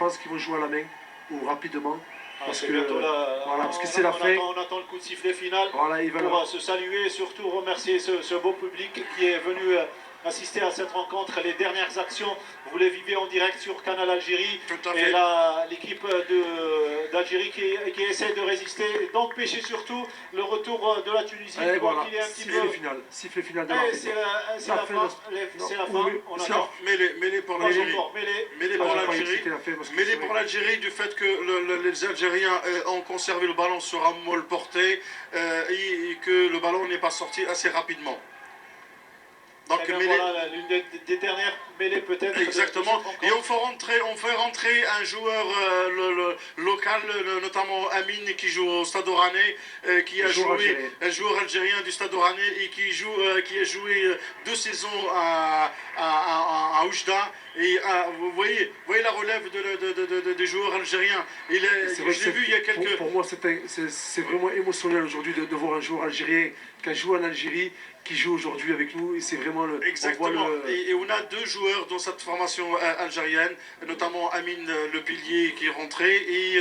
pense qu'ils vont jouer à la main ou rapidement. Parce que c'est la fin. On attend le coup de sifflet final voilà, pour se saluer et surtout remercier ce beau public qui est venu assister à cette rencontre. Les dernières actions, vous les vivez en direct sur Canal Algérie. Et l'équipe d'Algérie qui essaie de résister et d'empêcher surtout le retour de la Tunisie. Voilà, sifflet final de l'arbitre. C'est la fin. C'est la fin. Mêlée pour l'Algérie. Mêlée pour l'Algérie du fait que les Algériens ont conservé le ballon sur un molle porté et que le ballon n'est pas sorti assez rapidement. Donc, voilà, l'une des dernières mêlées peut-être. Exactement. Et on fait rentrer un joueur local, notamment Amine, qui joue au Stade Oranais, un joueur algérien du Stade Oranais et qui a joué 2 saisons à Oujda. Et vous voyez la relève des joueurs algériens. Je l'ai vu il y a quelques... Pour moi, c'est vraiment émotionnel aujourd'hui de voir un joueur algérien qui a joué en Algérie, qui joue aujourd'hui avec nous. Et c'est vraiment le... Exactement. Et on a 2 joueurs dans cette formation algérienne, notamment Amine le pilier qui est rentré et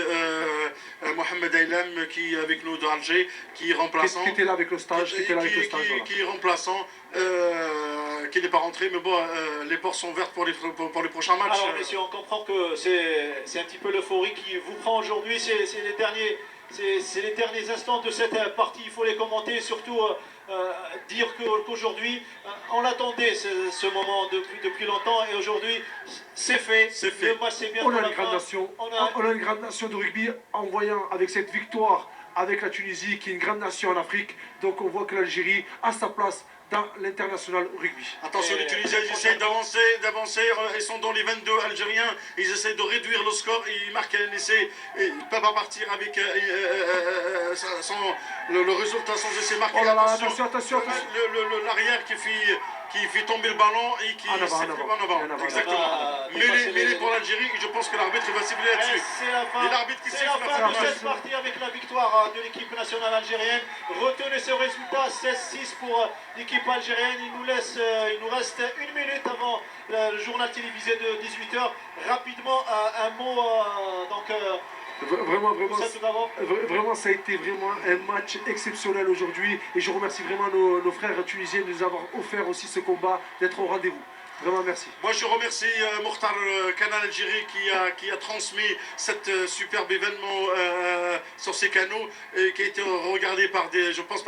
Mohamed Aylam qui est avec nous d'Alger, qui est remplaçant. Qui était là avec le stage. Qui est remplaçant. Qui n'est pas rentré, mais bon, les portes sont ouvertes pour les prochains matchs. Alors, messieurs, on comprend que c'est un petit peu l'euphorie qui vous prend aujourd'hui. C'est les derniers instants de cette partie. Il faut les commenter et surtout dire qu'aujourd'hui, on l'attendait ce moment depuis longtemps et aujourd'hui, c'est fait. Le match, c'est bien. On a une grande nation de rugby en voyant avec cette victoire avec la Tunisie, qui est une grande nation en Afrique. Donc on voit que l'Algérie a sa place dans l'international rugby. Attention, les Tunisiens, ils essaient d'avancer, ils sont dans les 22 Algériens, ils essaient de réduire le score, et ils marquent un essai, et ils ne peuvent pas partir avec le résultat sans essai marqué. Oh là là, attention. L'arrière qui fait tomber le ballon et qui s'exprime en avant. Exactement. Mêlée pour l'Algérie, et je pense que l'arbitre va siffler là-dessus. C'est la fin de cette partie avec la victoire de l'équipe nationale algérienne. Retenez ce résultat, 16-6 pour l'équipe algérienne. Il nous reste 1 minute avant le journal télévisé de 18h. Rapidement, un mot Vraiment, ça a été vraiment un match exceptionnel aujourd'hui. Et je remercie vraiment nos frères tunisiens de nous avoir offert aussi ce combat, d'être au rendez-vous. Vraiment, merci. Moi, je remercie Mokhtar Canal Algérie qui a transmis cet superbe événement sur ses canaux et qui a été regardé par je pense,